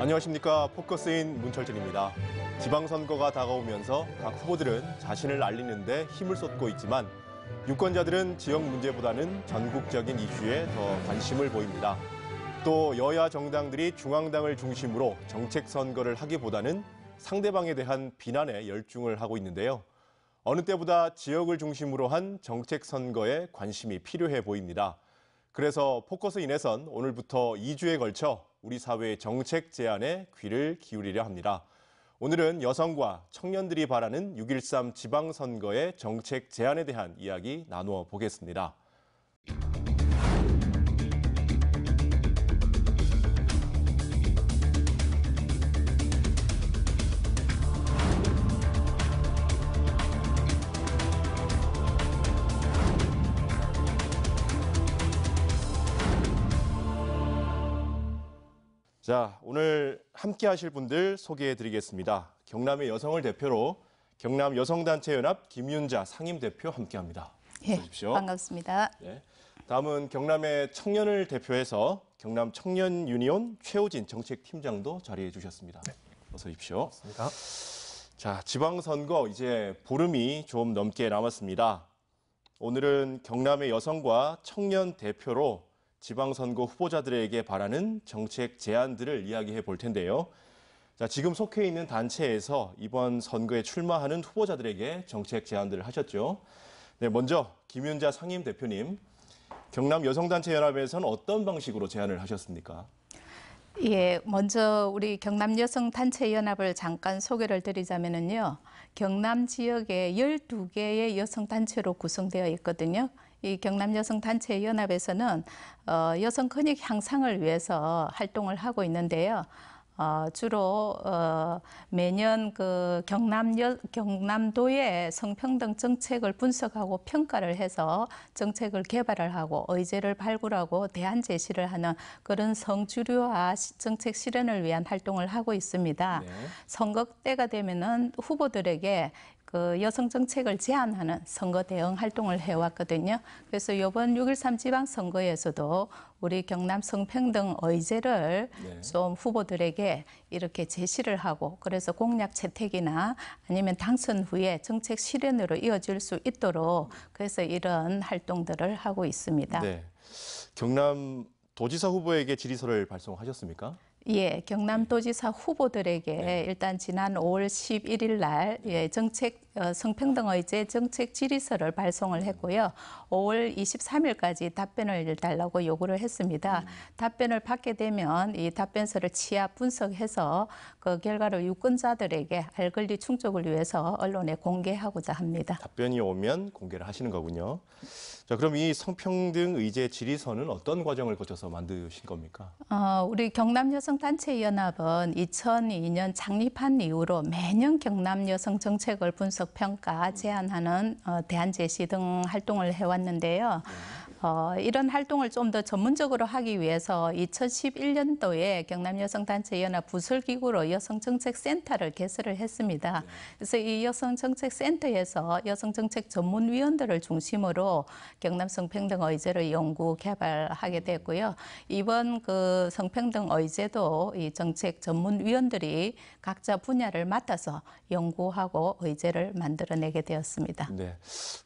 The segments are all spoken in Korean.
안녕하십니까. 포커스인 문철진입니다. 지방선거가 다가오면서 각 후보들은 자신을 알리는데 힘을 쏟고 있지만 유권자들은 지역 문제보다는 전국적인 이슈에 더 관심을 보입니다. 또 여야 정당들이 중앙당을 중심으로 정책 선거를 하기보다는 상대방에 대한 비난에 열중을 하고 있는데요. 어느 때보다 지역을 중심으로 한 정책 선거에 관심이 필요해 보입니다. 그래서 포커스인에선 오늘부터 2주에 걸쳐 우리 사회의 정책 제안에 귀를 기울이려 합니다. 오늘은 여성과 청년들이 바라는 6.13 지방선거의 정책 제안에 대한 이야기 나누어 보겠습니다. 자, 오늘 함께 하실 분들 소개해 드리겠습니다. 경남의 여성을 대표로 경남 여성단체연합 김윤자 상임대표 함께합니다. 예, 어서 오십시오. 반갑습니다. 네. 다음은 경남의 청년을 대표해서 경남 청년 유니온 최우진 정책팀장도 자리해 주셨습니다. 네. 어서 오십시오. 반갑습니다. 자, 지방선거 이제 보름이 좀 넘게 남았습니다. 오늘은 경남의 여성과 청년 대표로 지방선거 후보자들에게 바라는 정책 제안들을 이야기해 볼 텐데요. 자, 지금 속해 있는 단체에서 이번 선거에 출마하는 후보자들에게 정책 제안들을 하셨죠. 네, 먼저 김윤자 상임대표님, 경남 여성단체연합에서는 어떤 방식으로 제안을 하셨습니까? 예, 먼저 우리 경남 여성단체연합을 잠깐 소개를 드리자면요. 경남 지역에 12개의 여성단체로 구성되어 있거든요. 이 경남 여성단체연합에서는 여성 권익 향상을 위해서 활동을 하고 있는데요. 주로 매년 그 경남도의 성평등 정책을 분석하고 평가를 해서 정책을 개발을 하고 의제를 발굴하고 대안 제시를 하는 그런 성주류화 정책 실현을 위한 활동을 하고 있습니다. 네. 선거 때가 되면은 후보들에게 그 여성 정책을 제안하는 선거 대응 활동을 해왔거든요. 그래서 이번 6.13 지방선거에서도 우리 경남 성평등 의제를 네. 좀 후보들에게 이렇게 제시를 하고 그래서 공약 채택이나 아니면 당선 후에 정책 실현으로 이어질 수 있도록 그래서 이런 활동들을 하고 있습니다. 네. 경남 도지사 후보에게 질의서를 발송하셨습니까? 예, 경남도지사 후보들에게 네. 일단 지난 5월 11일 날 예, 성평등 의제 정책 질의서를 발송을 했고요. 5월 23일까지 답변을 달라고 요구를 했습니다. 답변을 받게 되면 이 답변서를 취합 분석해서 그 결과를 유권자들에게 알 권리 충족을 위해서 언론에 공개하고자 합니다. 답변이 오면 공개를 하시는 거군요. 자, 그럼 이 성평등 의제 질의서는 어떤 과정을 거쳐서 만드신 겁니까? 우리 경남 여성단체연합은 2002년 창립한 이후로 매년 경남 여성 정책을 분석, 평가, 제안하는 대안 제시 등 활동을 해왔는데요. 이런 활동을 좀 더 전문적으로 하기 위해서 2011년도에 경남 여성단체연합 부설기구로 여성정책센터를 개설을 했습니다. 그래서 이 여성정책센터에서 여성정책 전문위원들을 중심으로 경남 성평등 의제를 연구 개발하게 됐고요. 이번 그 성평등 의제도 이 정책 전문위원들이 각자 분야를 맡아서 연구하고 의제를 만들어내게 되었습니다. 네,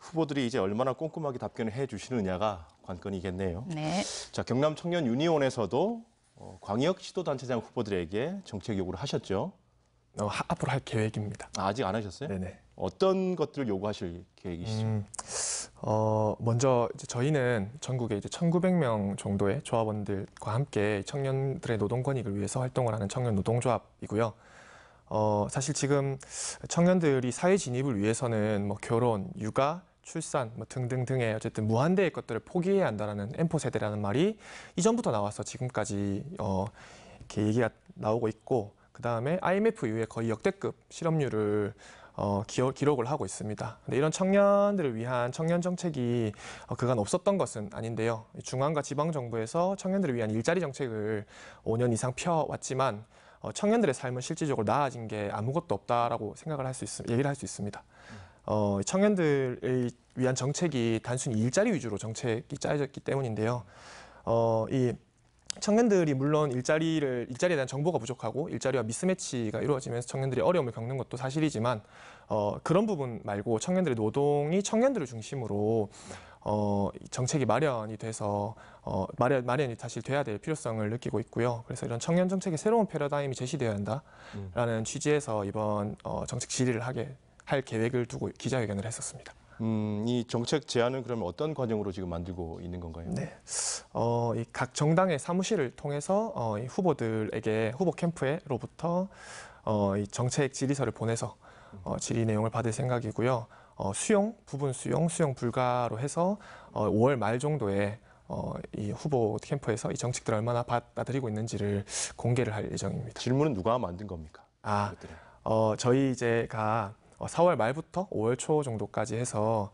후보들이 이제 얼마나 꼼꼼하게 답변을 해주시느냐가 관건이겠네요. 네. 자, 경남 청년 유니온에서도 광역 시도단체장 후보들에게 정책 요구를 하셨죠? 앞으로 할 계획입니다. 아직 안 하셨어요? 네네. 어떤 것들을 요구하실 계획이시죠? 먼저 이제 저희는 전국에 이제 1,900명 정도의 조합원들과 함께 청년들의 노동 권익을 위해서 활동을 하는 청년 노동조합이고요. 사실 지금 청년들이 사회 진입을 위해서는 뭐 결혼, 육아, 출산 뭐 등등등의 어쨌든 무한대의 것들을 포기해야 한다는 M4 세대라는 말이 이전부터 나와서 지금까지 이렇게 얘기가 나오고 있고, 그 다음에 IMF 이후에 거의 역대급 실업률을 기록을 하고 있습니다. 근데 이런 청년들을 위한 청년 정책이 그간 없었던 것은 아닌데요. 중앙과 지방 정부에서 청년들을 위한 일자리 정책을 5년 이상 펴왔지만 청년들의 삶은 실질적으로 나아진 게 아무것도 없다라고 얘기를 할 수 있습니다. 청년들을 위한 정책이 단순히 일자리 위주로 정책이 짜여졌기 때문인데요. 이 청년들이 물론 일자리에 대한 정보가 부족하고 일자리와 미스매치가 이루어지면서 청년들이 어려움을 겪는 것도 사실이지만 그런 부분 말고 청년들의 노동이 청년들을 중심으로 이 정책이 마련이 돼서 마련이 사실 돼야 될 필요성을 느끼고 있고요. 그래서 이런 청년 정책의 새로운 패러다임이 제시되어야 한다라는 취지에서 이번 정책 질의를 할 계획을 두고 기자회견을 했었습니다. 이 정책 제안은 그러면 어떤 과정으로 지금 만들고 있는 건가요? 네, 이 각 정당의 사무실을 통해서 이 후보들에게 후보 캠프로부터 이 정책 질의서를 보내서 질의 내용을 받을 생각이고요. 부분 수용 불가로 해서 5월 말 정도에 이 후보 캠프에서 이 정책들을 얼마나 받아들이고 있는지를 공개를 할 예정입니다. 질문은 누가 만든 겁니까? 저희 제가 4월 말부터 5월 초 정도까지 해서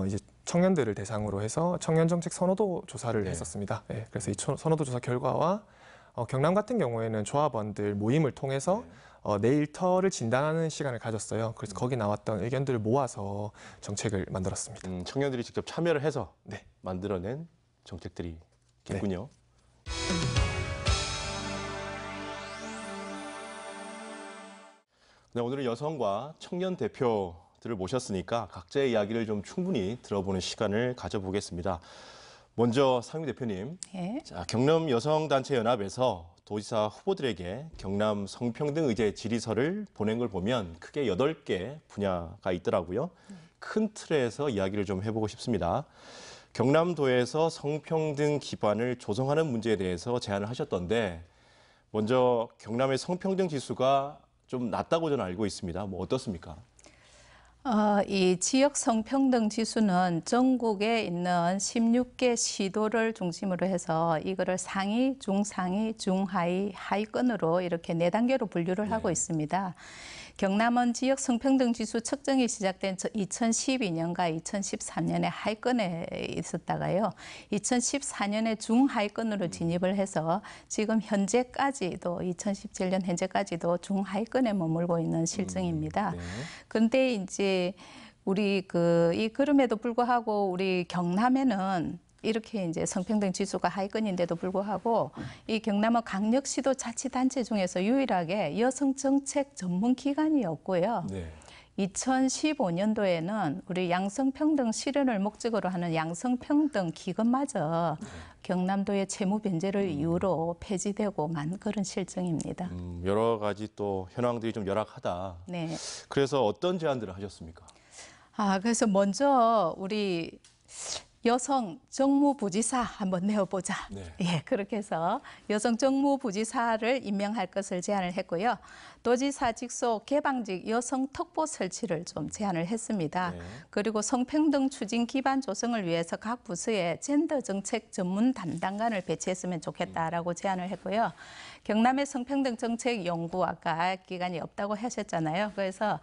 이제 청년들을 대상으로 해서 청년 정책 선호도 조사를 했었습니다. 네, 그래서 이 선호도 조사 결과와 경남 같은 경우에는 조합원들 모임을 통해서 내일터를 진단하는 시간을 가졌어요. 그래서 거기 나왔던 의견들을 모아서 정책을 만들었습니다. 청년들이 직접 참여를 해서 만들어낸 정책들이겠군요. 네, 오늘은 여성과 청년 대표들을 모셨으니까 각자의 이야기를 좀 충분히 들어보는 시간을 가져보겠습니다. 먼저 상임 대표님, 자, 경남 여성단체연합에서 도지사 후보들에게 경남 성평등 의제 질의서를 보낸 걸 보면 크게 8개 분야가 있더라고요. 큰 틀에서 이야기를 좀 해보고 싶습니다. 경남도에서 성평등 기반을 조성하는 문제에 대해서 제안을 하셨던데 먼저 경남의 성평등 지수가 좀 낮다고 저는 알고 있습니다. 뭐 어떻습니까? 이 지역 성평등 지수는 전국에 있는 16개 시도를 중심으로 해서 이거를 상위, 중상위, 중하위, 하위권으로 이렇게 4단계로 분류를 하고 있습니다. 경남은 지역 성평등 지수 측정이 시작된 2012년과 2013년에 하위권에 있었다가요. 2014년에 중하위권으로 진입을 해서 지금 현재까지도 2017년 현재까지도 중하위권에 머물고 있는 실정입니다. 그런데 이제 우리 이 그럼에도 불구하고 우리 경남에는 이렇게 이제 성평등 지수가 하위권인데도 불구하고 이 경남은 강력시도 자치단체 중에서 유일하게 여성 정책 전문 기관이 없고요. 2015년도에는 우리 양성평등 실현을 목적으로 하는 양성평등 기금마저 경남도의 채무 변제를 이유로 폐지되고 만 그런 실정입니다. 여러 가지 또 현황들이 좀 열악하다. 네. 그래서 어떤 제안들을 하셨습니까? 그래서 먼저 우리 여성 정무부지사 한번 내어보자. 예, 그렇게 해서 여성 정무부지사를 임명할 것을 제안을 했고요. 도지사 직속 개방직 여성 특보 설치를 좀 제안을 했습니다. 그리고 성평등 추진 기반 조성을 위해서 각 부서에 젠더 정책 전문 담당관을 배치했으면 좋겠다라고 제안을 했고요. 경남의 성평등 정책 연구 아까 기관이 없다고 하셨잖아요. 그래서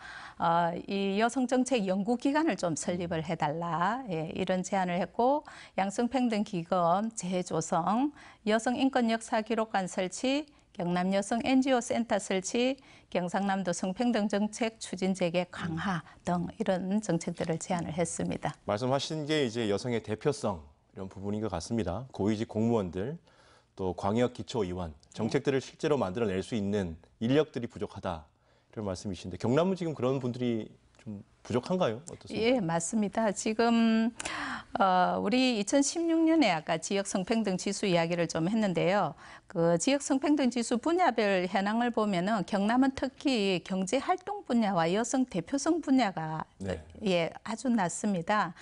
이 여성 정책 연구 기관을 좀 설립을 해달라 이런 제안을 했고 양성평등 기금 재조성, 여성 인권 역사 기록관 설치, 경남 여성 NGO 센터 설치, 경상남도 성평등 정책 추진 재개 강화 등 이런 정책들을 제안을 했습니다. 말씀하신 게 이제 여성의 대표성 이런 부분인 것 같습니다. 고위직 공무원들 또 광역 기초의원 정책들을 실제로 만들어낼 수 있는 인력들이 부족하다 이런 말씀이신데 경남은 지금 그런 분들이 좀 부족한가요? 어떻습니까? 예, 맞습니다. 지금 우리 2016년에 아까 지역 성평등 지수 이야기를 좀 했는데요. 그 지역 성평등 지수 분야별 현황을 보면은 경남은 특히 경제 활동 분야와 여성 대표성 분야가 아주 낮습니다.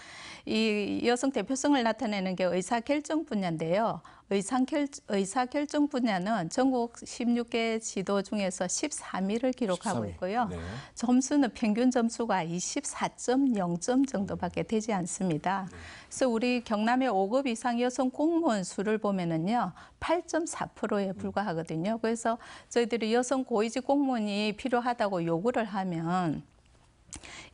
이 여성 대표성을 나타내는 게 의사결정 분야인데요. 의사결정 분야는 전국 16개 지도 중에서 13위를 기록하고 있고요. 점수는 평균 점수가 24.0점 정도밖에 되지 않습니다. 그래서 우리 경남의 5급 이상 여성 공무원 수를 보면은요, 8.4%에 불과하거든요. 그래서 저희들이 여성 고위직 공무원이 필요하다고 요구를 하면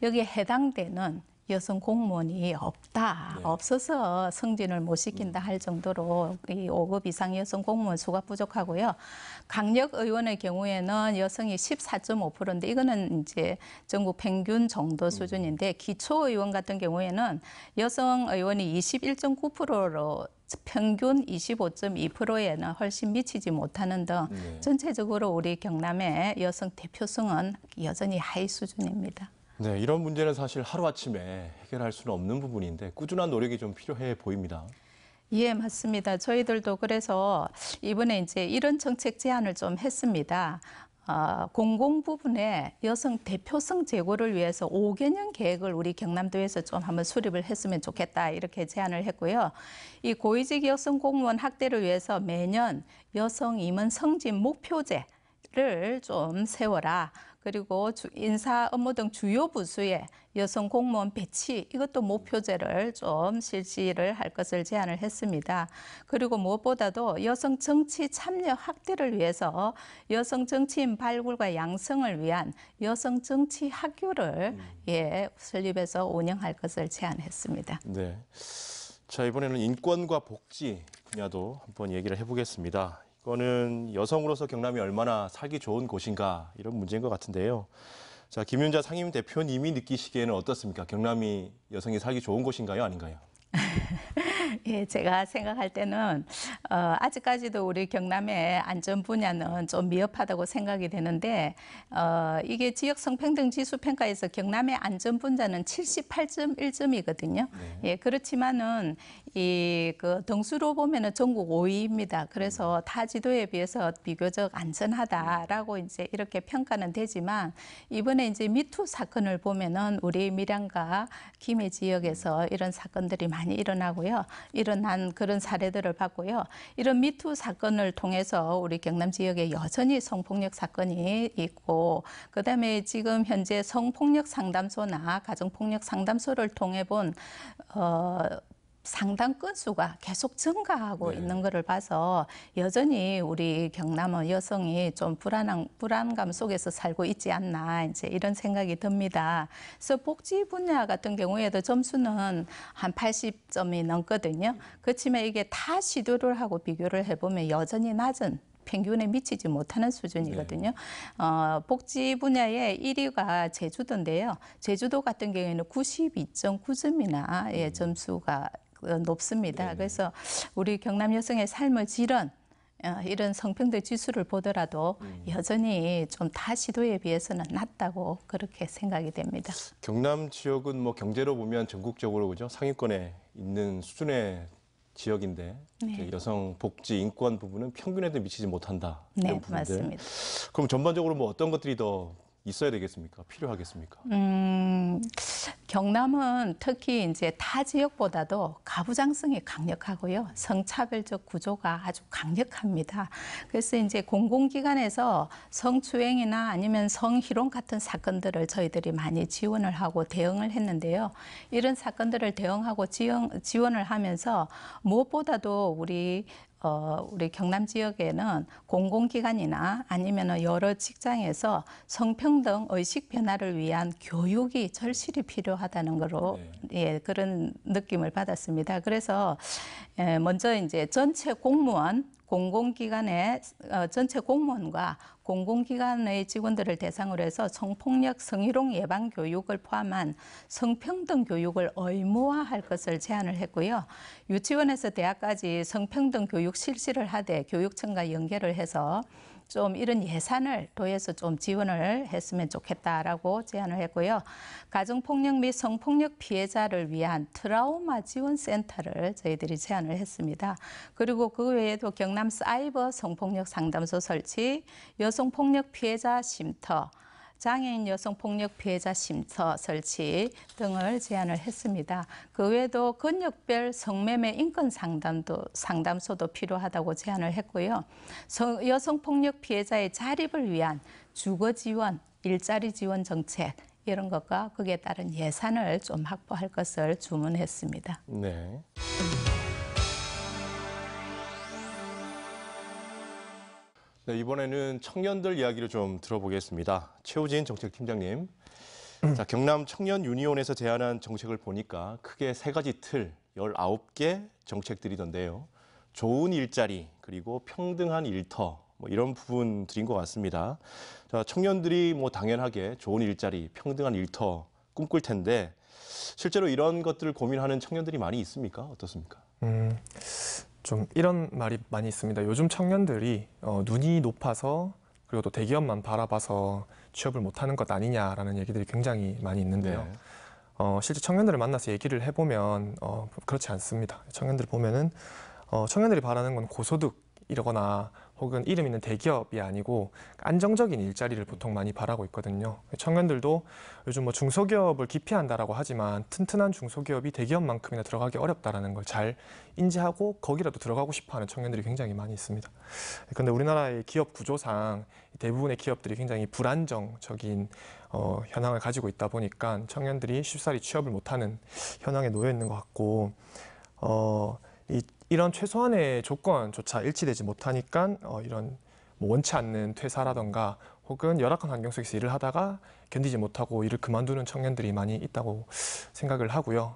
여기에 해당되는 여성 공무원이 없다. 네. 없어서 승진을 못 시킨다 할 정도로 이 5급 이상 여성 공무원 수가 부족하고요. 강력 의원의 경우에는 여성이 14.5%인데 이거는 이제 전국 평균 정도 수준인데 기초 의원 같은 경우에는 여성 의원이 21.9%로 평균 25.2%에는 훨씬 미치지 못하는 등 네. 전체적으로 우리 경남의 여성 대표성은 여전히 하위 수준입니다. 네, 이런 문제는 사실 하루아침에 해결할 수는 없는 부분인데 꾸준한 노력이 좀 필요해 보입니다. 예, 맞습니다. 저희들도 그래서 이번에 이제 이런 정책 제안을 좀 했습니다. 공공 부분에 여성 대표성 제고를 위해서 5개년 계획을 우리 경남도에서 좀 한번 수립을 했으면 좋겠다 이렇게 제안을 했고요. 이 고위직 여성 공무원 확대를 위해서 매년 여성 임원 승진 목표제를 좀 세워라. 그리고 인사 업무 등 주요 부수에 여성 공무원 배치 이것도 목표제를 좀 실시를 할 것을 제안을 했습니다. 그리고 무엇보다도 여성 정치 참여 확대를 위해서 여성 정치인 발굴과 양성을 위한 여성 정치 학교를 설립해서 운영할 것을 제안했습니다. 네. 자, 이번에는 인권과 복지 분야도 한번 얘기를 해보겠습니다. 이거는 여성으로서 경남이 얼마나 살기 좋은 곳인가 이런 문제인 것 같은데요. 자, 김윤자 상임 대표님이 느끼시기에는 어떻습니까? 경남이 여성이 살기 좋은 곳인가요, 아닌가요? 예, 제가 생각할 때는 아직까지도 우리 경남의 안전 분야는 좀 미흡하다고 생각이 되는데 이게 지역 성평등 지수 평가에서 경남의 안전 분야는 78.1점이거든요. 네. 예, 그렇지만은 그 등수로 보면은 전국 5위입니다. 그래서 타 지도에 비해서 비교적 안전하다라고 이제 이렇게 평가는 되지만 이번에 이제 미투 사건을 보면은 우리 밀양과 김해 지역에서 이런 사건들이 많이 일어나고요. 일어난 그런 사례들을 봤고요. 이런 미투 사건을 통해서 우리 경남 지역에 여전히 성폭력 사건이 있고 그다음에 지금 현재 성폭력 상담소나 가정폭력 상담소를 통해 본 상담 건수가 계속 증가하고 네. 있는 것을 봐서 여전히 우리 경남은 여성이 좀 불안감 속에서 살고 있지 않나 이제 이런 생각이 듭니다. 그래서 복지 분야 같은 경우에도 점수는 한 80점이 넘거든요. 그렇지만 이게 타 시도를 하고 비교를 해보면 여전히 낮은 평균에 미치지 못하는 수준이거든요. 복지 분야의 1위가 제주도인데요. 제주도 같은 경우에는 92.9점이나 점수가 높습니다. 네네. 그래서 우리 경남 여성의 삶의 질은 이런 성평등 지수를 보더라도 여전히 좀 타 시도에 비해서는 낮다고 그렇게 생각이 됩니다. 경남 지역은 뭐 경제로 보면 전국적으로 그죠? 상위권에 있는 수준의 지역인데 네. 이제 여성 복지 인권 부분은 평균에도 미치지 못한다. 네, 이런 부분들. 맞습니다. 그럼 전반적으로 뭐 어떤 것들이 더 있어야 되겠습니까? 필요하겠습니까? 경남은 특히 이제 타 지역보다도 가부장성이 강력하고요. 성차별적 구조가 아주 강력합니다. 그래서 이제 공공기관에서 성추행이나 아니면 성희롱 같은 사건들을 저희들이 많이 지원을 하고 대응을 했는데요. 이런 사건들을 대응하고 지원을 하면서 무엇보다도 우리 경남 지역에는 공공기관이나 아니면 여러 직장에서 성평등 의식 변화를 위한 교육이 절실히 필요하다는 거로 예, 그런 느낌을 받았습니다. 그래서 먼저 이제 전체 공무원 공공기관의 전체 공무원과 공공기관의 직원들을 대상으로 해서 성폭력, 성희롱 예방 교육을 포함한 성평등 교육을 의무화할 것을 제안을 했고요. 유치원에서 대학까지 성평등 교육 실시를 하되 교육청과 연계를 해서 좀 이런 예산을 도에서 좀 지원을 했으면 좋겠다라고 제안을 했고요. 가정폭력 및 성폭력 피해자를 위한 트라우마 지원 센터를 저희들이 제안을 했습니다. 그리고 그 외에도 경남 사이버 성폭력 상담소 설치, 여성폭력 피해자 쉼터, 장애인 여성폭력 피해자 쉼터 설치 등을 제안을 했습니다. 그 외에도 권역별 성매매 인권 상담소도 필요하다고 제안을 했고요. 여성폭력 피해자의 자립을 위한 주거 지원, 일자리 지원 정책 이런 것과 거기에 따른 예산을 좀 확보할 것을 주문했습니다. 네. 네, 이번에는 청년들 이야기를 좀 들어보겠습니다. 최우진 정책팀장님. 자, 경남 청년 유니온에서 제안한 정책을 보니까 크게 세 가지 틀, 19개 정책들이던데요. 좋은 일자리, 그리고 평등한 일터, 뭐 이런 부분들인 것 같습니다. 자, 청년들이 뭐 당연하게 좋은 일자리, 평등한 일터 꿈꿀 텐데 실제로 이런 것들을 고민하는 청년들이 많이 있습니까? 어떻습니까? 좀 이런 말이 많이 있습니다. 요즘 청년들이 눈이 높아서 그리고 또 대기업만 바라봐서 취업을 못하는 것 아니냐라는 얘기들이 굉장히 많이 있는데요. 실제 청년들을 만나서 얘기를 해보면 그렇지 않습니다. 청년들 보면은 청년들이 바라는 건 고소득이거나 혹은 이름 있는 대기업이 아니고 안정적인 일자리를 보통 많이 바라고 있거든요. 청년들도 요즘 뭐 중소기업을 기피한다라고 하지만 튼튼한 중소기업이 대기업만큼이나 들어가기 어렵다라는 걸 잘 인지하고 거기라도 들어가고 싶어하는 청년들이 굉장히 많이 있습니다. 그런데 우리나라의 기업 구조상 대부분의 기업들이 굉장히 불안정적인 현황을 가지고 있다 보니까 청년들이 쉽사리 취업을 못하는 현황에 놓여 있는 것 같고 이런 최소한의 조건조차 일치되지 못하니까 이런 뭐 원치 않는 퇴사라던가 혹은 열악한 환경 속에서 일을 하다가 견디지 못하고 일을 그만두는 청년들이 많이 있다고 생각을 하고요.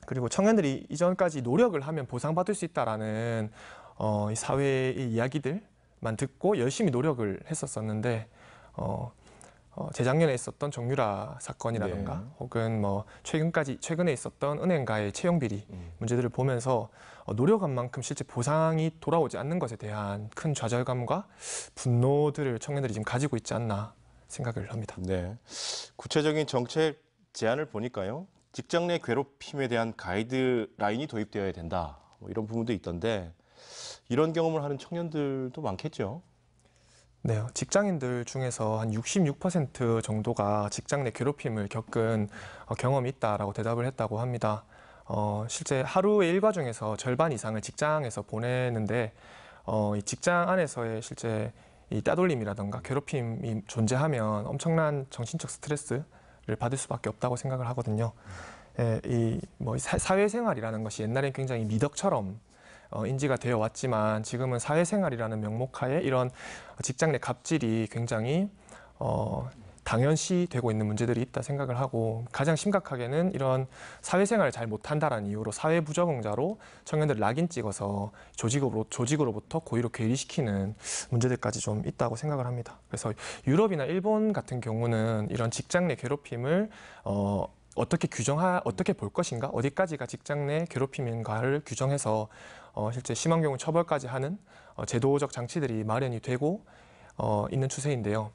그리고 청년들이 이전까지 노력을 하면 보상받을 수 있다라는 이 사회의 이야기들만 듣고 열심히 노력을 했었었는데 재작년에 있었던 정유라 사건이라든가 네. 혹은 뭐 최근에 있었던 은행가의 채용 비리 문제들을 보면서 노력한 만큼 실제 보상이 돌아오지 않는 것에 대한 큰 좌절감과 분노들을 청년들이 지금 가지고 있지 않나 생각을 합니다. 네. 구체적인 정책 제안을 보니까요. 직장 내 괴롭힘에 대한 가이드라인이 도입되어야 된다. 뭐 이런 부분도 있던데 이런 경험을 하는 청년들도 많겠죠. 네, 직장인들 중에서 한 66% 정도가 직장 내 괴롭힘을 겪은 경험이 있다라고 대답을 했다고 합니다. 실제 하루의 일과 중에서 절반 이상을 직장에서 보내는데 이 직장 안에서의 실제 이 따돌림이라든가 괴롭힘이 존재하면 엄청난 정신적 스트레스를 받을 수밖에 없다고 생각을 하거든요. 이 사회생활이라는 것이 옛날엔 굉장히 미덕처럼 인지가 되어 왔지만 지금은 사회생활이라는 명목하에 이런 직장 내 갑질이 굉장히 당연시되고 있는 문제들이 있다 생각을 하고 가장 심각하게는 이런 사회생활을 잘 못한다라는 이유로 사회부적응자로 청년들 낙인 찍어서 조직으로부터 고의로 괴리시키는 문제들까지 좀 있다고 생각을 합니다. 그래서 유럽이나 일본 같은 경우는 이런 직장 내 괴롭힘을 어떻게 볼 것인가, 어디까지가 직장 내 괴롭힘인가를 규정해서 실제 심한 경우 처벌까지 하는 제도적 장치들이 마련이 되고 있는 추세인데요.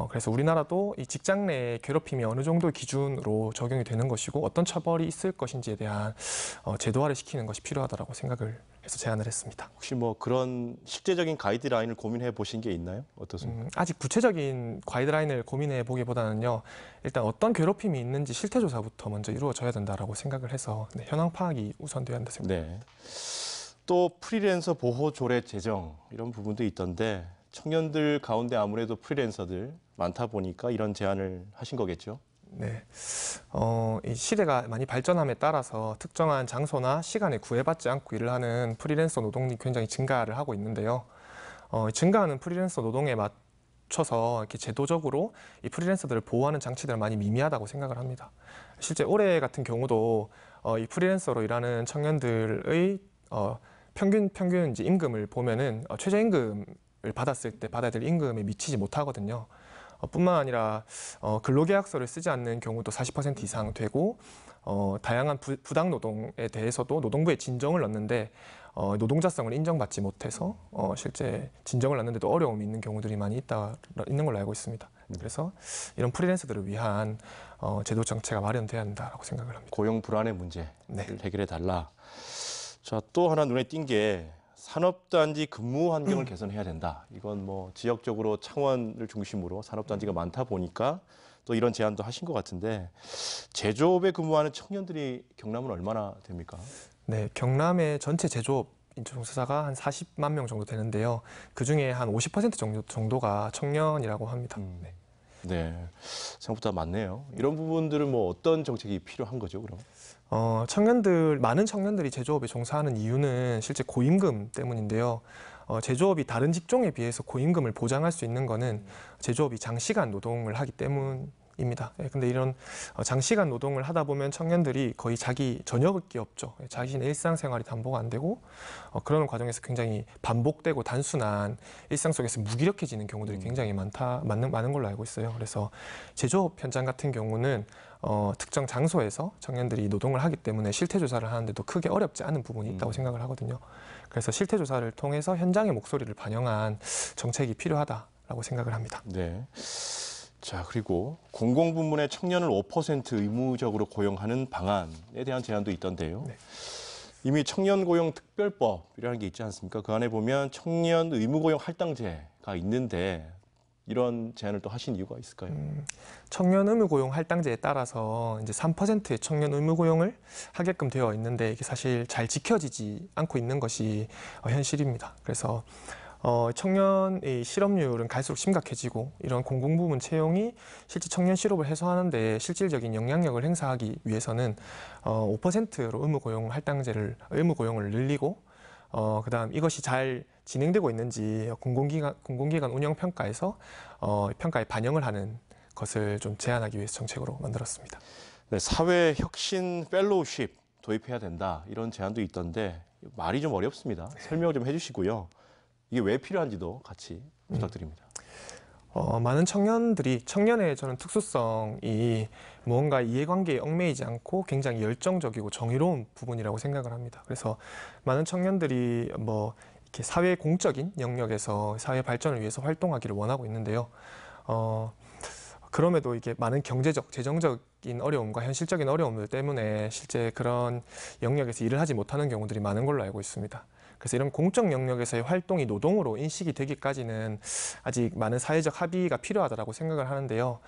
그래서 우리나라도 이 직장 내 괴롭힘이 어느 정도 기준으로 적용이 되는 것이고 어떤 처벌이 있을 것인지에 대한 제도화를 시키는 것이 필요하다고 생각을 해서 제안을 했습니다. 혹시 뭐 그런 실제적인 가이드라인을 고민해 보신 게 있나요? 어떻습니까? 아직 구체적인 가이드라인을 고민해 보기보다는요. 일단 어떤 괴롭힘이 있는지 실태 조사부터 먼저 이루어져야 된다라고 생각을 해서 현황 파악이 우선돼야 한다 생각합니다. 네. 또 프리랜서 보호 조례 제정 이런 부분도 있던데 청년들 가운데 아무래도 프리랜서들 많다 보니까 이런 제안을 하신 거겠죠? 네, 이 시대가 많이 발전함에 따라서 특정한 장소나 시간에 구애받지 않고 일을 하는 프리랜서 노동이 굉장히 증가를 하고 있는데요. 증가하는 프리랜서 노동에 맞춰서 이렇게 제도적으로 이 프리랜서들을 보호하는 장치들은 많이 미미하다고 생각을 합니다. 실제 올해 같은 경우도 이 프리랜서로 일하는 청년들의 평균 이제 임금을 보면은 최저임금을 받았을 때 받아야 될 임금에 미치지 못하거든요. 뿐만 아니라 근로계약서를 쓰지 않는 경우도 40% 이상 되고 다양한 부당 노동에 대해서도 노동부에 진정을 넣는데 노동자성을 인정받지 못해서 실제 진정을 넣는데도 어려움이 있는 경우들이 많이 있는 걸로 알고 있습니다. 그래서 이런 프리랜서들을 위한 제도 정책가 마련돼야 한다고 생각을 합니다. 고용 불안의 문제를 네. 해결해 달라. 자, 또 하나 눈에 띈 게 산업단지 근무 환경을 개선해야 된다. 이건 뭐 지역적으로 창원을 중심으로 산업단지가 많다 보니까 또 이런 제안도 하신 것 같은데 제조업에 근무하는 청년들이 경남은 얼마나 됩니까? 네, 경남의 전체 제조업 종사자가 한 40만 명 정도 되는데요. 그중에 한 50% 정도가 청년이라고 합니다. 네. 네, 생각보다 많네요. 이런 부분들은 뭐 어떤 정책이 필요한 거죠, 그럼? 많은 청년들이 제조업에 종사하는 이유는 실제 고임금 때문인데요. 제조업이 다른 직종에 비해서 고임금을 보장할 수 있는 거는 제조업이 장시간 노동을 하기 때문인 입니다. 근데 이런 장시간 노동을 하다 보면 청년들이 거의 자기 저녁이 없죠. 자신의 일상생활이 담보가 안 되고 그런 과정에서 굉장히 반복되고 단순한 일상 속에서 무기력해지는 경우들이 굉장히 많은 걸로 알고 있어요. 그래서 제조업 현장 같은 경우는 특정 장소에서 청년들이 노동을 하기 때문에 실태 조사를 하는데도 크게 어렵지 않은 부분이 있다고 생각을 하거든요. 그래서 실태 조사를 통해서 현장의 목소리를 반영한 정책이 필요하다라고 생각을 합니다. 네. 자, 그리고 공공부문의 청년을 5% 의무적으로 고용하는 방안에 대한 제안도 있던데요. 네. 이미 청년고용특별법이라는 게 있지 않습니까? 그 안에 보면 청년 의무고용 할당제가 있는데 이런 제안을 또 하신 이유가 있을까요? 청년 의무 고용 할당제에 따라서 이제 3%의 청년 의무 고용을 하게끔 되어 있는데 이게 사실 잘 지켜지지 않고 있는 것이 현실입니다. 그래서 청년의 실업률은 갈수록 심각해지고 이런 공공부문 채용이 실제 청년 실업을 해소하는 데 실질적인 영향력을 행사하기 위해서는 5%로 의무 고용을 늘리고 그다음 이것이 잘 진행되고 있는지 공공기관 운영 평가에서 평가에 반영을 하는 것을 좀 제안하기 위해서 정책으로 만들었습니다. 네, 사회 혁신 펠로우십 도입해야 된다 이런 제안도 있던데 말이 좀 어렵습니다. 설명을 좀 해주시고요. 이게 왜 필요한지도 같이 부탁드립니다. 많은 청년의 저는 특수성이 무언가 이해관계에 얽매이지 않고 굉장히 열정적이고 정의로운 부분이라고 생각을 합니다. 그래서 많은 청년들이 이렇게 사회 공적인 영역에서 사회 발전을 위해서 활동하기를 원하고 있는데요. 그럼에도 이게 많은 경제적, 재정적인 어려움과 현실적인 어려움들 때문에 실제 그런 영역에서 일을 하지 못하는 경우들이 많은 걸로 알고 있습니다. 그래서 이런 공적 영역에서의 활동이 노동으로 인식이 되기까지는 아직 많은 사회적 합의가 필요하다고 생각을 하는데요.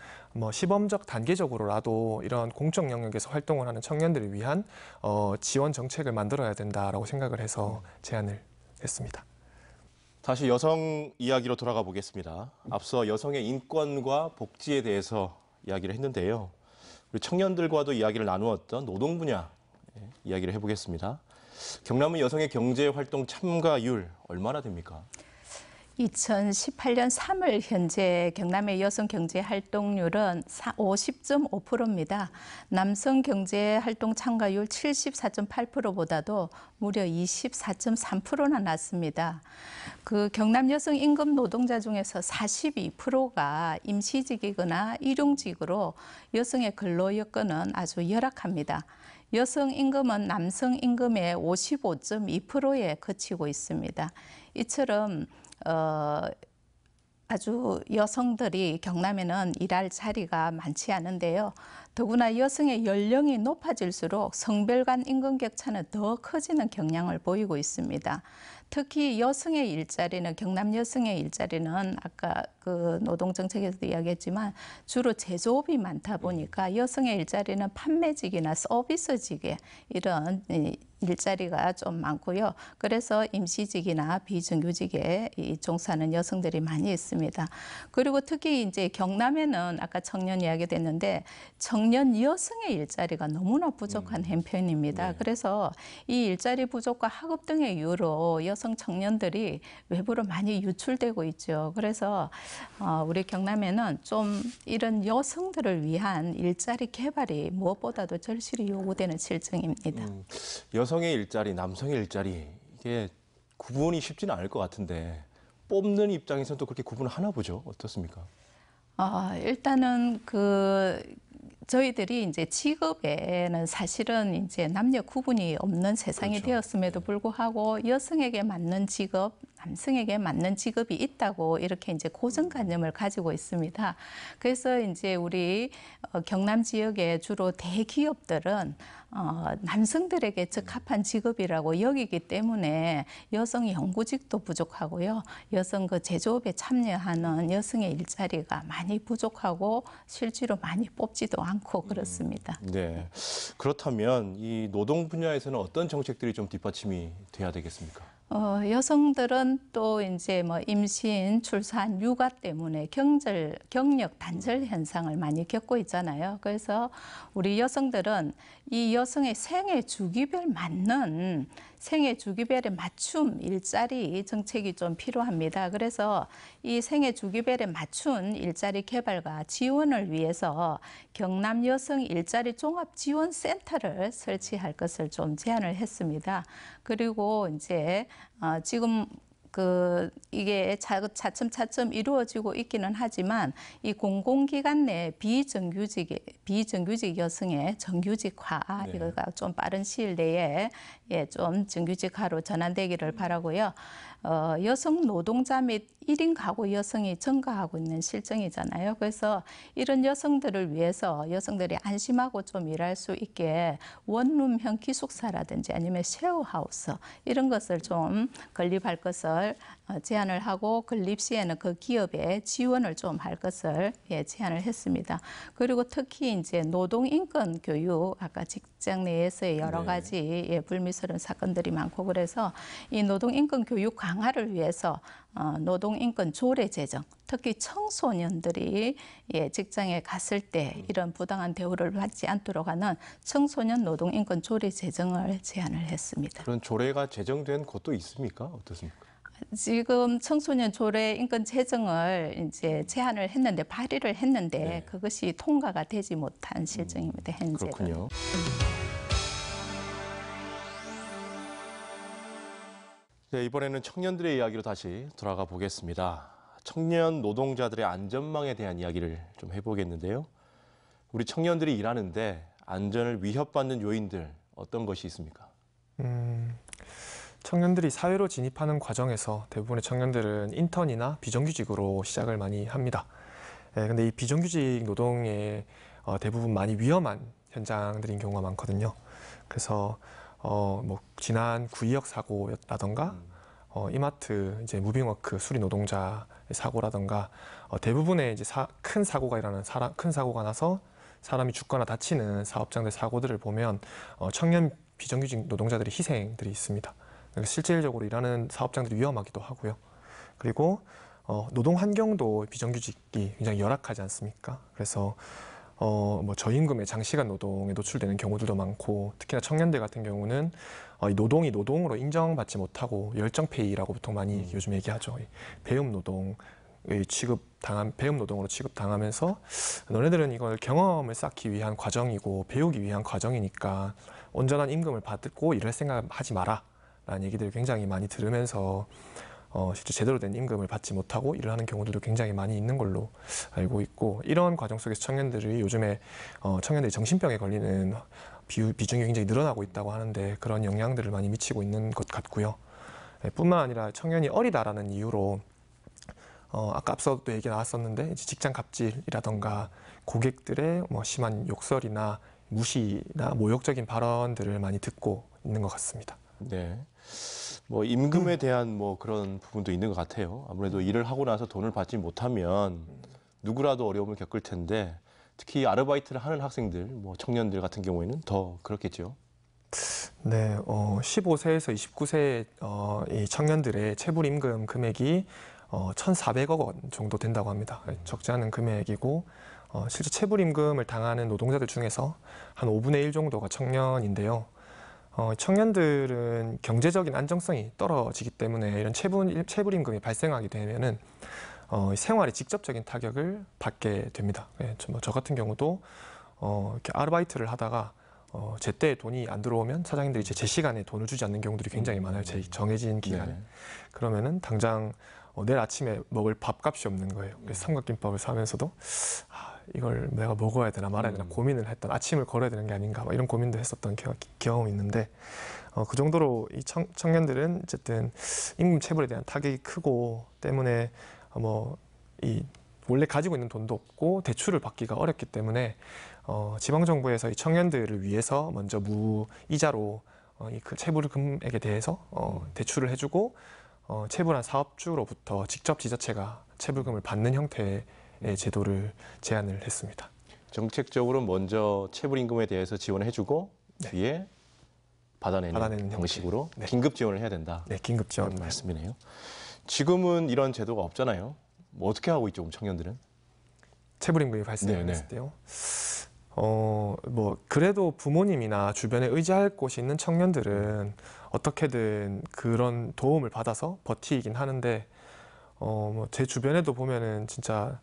시범적 단계적으로라도 이런 공적 영역에서 활동을 하는 청년들을 위한 지원 정책을 만들어야 된다라고 생각을 해서 제안을 했습니다. 다시 여성 이야기로 돌아가 보겠습니다. 앞서 여성의 인권과 복지에 대해서 이야기를 했는데요. 우리 청년들과도 이야기를 나누었던 노동 분야 이야기를 해보겠습니다. 경남은 여성의 경제활동 참가율 얼마나 됩니까? 2018년 3월 현재 경남의 여성 경제 활동률은 50.5%입니다. 남성 경제 활동 참가율 74.8%보다도 무려 24.3%나 낮습니다. 그 경남 여성 임금 노동자 중에서 42%가 임시직이거나 일용직으로 여성의 근로 여건은 아주 열악합니다. 여성 임금은 남성 임금의 55.2%에 그치고 있습니다. 이처럼 아주 여성들이 경남에는 일할 자리가 많지 않은데요. 더구나 여성의 연령이 높아질수록 성별 간 임금 격차는 더 커지는 경향을 보이고 있습니다. 특히 여성의 일자리는 경남 여성의 일자리는 아까 그 노동정책에서도 이야기했지만 주로 제조업이 많다 보니까 여성의 일자리는 판매직이나 서비스직에 이런 일자리가 좀 많고요. 그래서 임시직이나 비정규직에 종사하는 여성들이 많이 있습니다. 그리고 특히 이제 경남에는 아까 청년 이야기됐는데 청년 여성의 일자리가 너무나 부족한 형편입니다. 네. 그래서 이 일자리 부족과 학업 등의 이유로 여성 청년들이 외부로 많이 유출되고 있죠. 그래서 우리 경남에는 좀 이런 여성들을 위한 일자리 개발이 무엇보다도 절실히 요구되는 실정입니다. 여성의 일자리, 남성의 일자리 이게 구분이 쉽지는 않을 것 같은데 뽑는 입장에서는 또 그렇게 구분을 하나 보죠. 어떻습니까? 일단은 저희들이 이제 직업에는 사실은 이제 남녀 구분이 없는 세상이 그렇죠. 되었음에도 불구하고 여성에게 맞는 직업, 남성에게 맞는 직업이 있다고 이렇게 이제 고정관념을 가지고 있습니다. 그래서 이제 우리 경남 지역의 주로 대기업들은 남성들에게 적합한 직업이라고 여기기 때문에 여성 연구직도 부족하고요. 여성 제조업에 참여하는 여성의 일자리가 많이 부족하고 실제로 많이 뽑지도 않고 그렇습니다. 네. 그렇다면 이 노동 분야에서는 어떤 정책들이 좀 뒷받침이 돼야 되겠습니까? 여성들은 또 이제 임신, 출산, 육아 때문에 경력 단절 현상을 많이 겪고 있잖아요. 그래서 우리 여성들은 이 여성의 생애 주기별 맞는 생애 주기별에 맞춤 일자리 정책이 좀 필요합니다. 그래서 이 생애 주기별에 맞춘 일자리 개발과 지원을 위해서 경남 여성 일자리 종합 지원 센터를 설치할 것을 좀 제안을 했습니다. 그리고 이제 지금 이게 차츰차츰 이루어지고 있기는 하지만 이 공공기관 내 비정규직 여성의 정규직화 네. 이거가 좀 빠른 시일 내에 좀 정규직화로 전환되기를 바라고요. 여성 노동자 및 1인 가구 여성이 증가하고 있는 실정이잖아요. 그래서 이런 여성들을 위해서 여성들이 안심하고 좀 일할 수 있게 원룸형 기숙사라든지 아니면 쉐어하우스 이런 것을 좀 건립할 것을 제안을 하고 건립 시에는 그 기업에 지원을 좀 할 것을 제안을 했습니다. 그리고 특히 이제 노동인권 교육 아까 직장 내에서의 여러 가지 불미스러운 사건들이 많고 그래서 이 노동인권 교육 강화를 위해서 노동인권 조례 제정, 특히 청소년들이 직장에 갔을 때 이런 부당한 대우를 받지 않도록 하는 청소년 노동인권 조례 제정을 제안을 했습니다. 그런 조례가 제정된 곳도 있습니까? 어떻습니까? 지금 청소년 조례 인권 제정을 이제 제안을 했는데 발의를 했는데 그것이 통과가 되지 못한 실정입니다. 현재는. 그렇군요. 네, 이번에는 청년들의 이야기로 다시 돌아가 보겠습니다. 청년 노동자들의 안전망에 대한 이야기를 좀 해보겠는데요. 우리 청년들이 일하는데 안전을 위협받는 요인들 어떤 것이 있습니까? 청년들이 사회로 진입하는 과정에서 대부분의 청년들은 인턴이나 비정규직으로 시작을 많이 합니다. 근데 이 비정규직 노동에 대부분 많이 위험한 현장들인 경우가 많거든요. 그래서 뭐 지난 구의역 사고라던가 이마트 이제 무빙워크 수리 노동자의 사고라던가 대부분의 이제 큰 사고가 큰 사고가 나서 사람이 죽거나 다치는 사업장들 사고들을 보면 청년 비정규직 노동자들의 희생들이 있습니다. 실질적으로 일하는 사업장들이 위험하기도 하고요. 그리고 노동 환경도 비정규직이 굉장히 열악하지 않습니까? 그래서 뭐 저임금의 장시간 노동에 노출되는 경우들도 많고 특히나 청년들 같은 경우는 이 노동이 노동으로 인정받지 못하고 열정페이라고 보통 많이 요즘 얘기하죠. 배움 노동으로 취급당하면서 너네들은 이걸 경험을 쌓기 위한 과정이고 배우기 위한 과정이니까 온전한 임금을 받고 일할 생각하지 마라 라는 얘기들을 굉장히 많이 들으면서 실제 제대로 된 임금을 받지 못하고 일을 하는 경우들도 굉장히 많이 있는 걸로 알고 있고 이런 과정 속에서 청년들이 요즘에 청년들이 정신병에 걸리는 비중이 굉장히 늘어나고 있다고 하는데 그런 영향들을 많이 미치고 있는 것 같고요. 뿐만 아니라 청년이 어리다라는 이유로 아까 앞서도 얘기 나왔었는데 직장 갑질이라던가 고객들의 뭐 심한 욕설이나 무시나 모욕적인 발언들을 많이 듣고 있는 것 같습니다. 네. 뭐 임금에 대한 뭐 그런 부분도 있는 것 같아요. 아무래도 일을 하고 나서 돈을 받지 못하면 누구라도 어려움을 겪을 텐데 특히 아르바이트를 하는 학생들, 뭐 청년들 같은 경우에는 더 그렇겠죠. 네, 15세에서 29세 이 청년들의 체불 임금 금액이 1,400억 원 정도 된다고 합니다. 적지 않은 금액이고 실제 체불 임금을 당하는 노동자들 중에서 한 5분의 1 정도가 청년인데요. 청년들은 경제적인 안정성이 떨어지기 때문에 이런 체불 임금이 발생하게 되면은 생활에 직접적인 타격을 받게 됩니다. 저 같은 경우도 이렇게 아르바이트를 하다가 제때 돈이 안 들어오면 사장님들이 제 시간에 돈을 주지 않는 경우들이 굉장히 많아요. 제 정해진 기간에. 네. 그러면은 당장 내일 아침에 먹을 밥값이 없는 거예요. 그래서 삼각김밥을 사면서도 이걸 내가 먹어야 되나 말아야 되나 고민을 했던 아침을 걸어야 되는 게 아닌가 이런 고민도 했었던 경험이 있는데 그 정도로 이 청년들은 어쨌든 임금 체불에 대한 타격이 크고 때문에 이 원래 가지고 있는 돈도 없고 대출을 받기가 어렵기 때문에 지방정부에서 이 청년들을 위해서 먼저 무이자로 그 체불 금액에 대해서 대출을 해주고 체불한 사업주로부터 직접 지자체가 체불금을 받는 형태의 제도를 제안을 했습니다. 정책적으로 먼저 체불 임금에 대해서 지원해주고 뒤에 받아내는 방식으로 긴급 지원을 해야 된다. 네, 긴급 지원 그런 말씀이네요. 지금은 이런 제도가 없잖아요. 뭐 어떻게 하고 있죠, 청년들은? 체불 임금이 발생했을 때요. 그래도 부모님이나 주변에 의지할 곳이 있는 청년들은 어떻게든 그런 도움을 받아서 버티긴 하는데 뭐 제 주변에도 보면은 진짜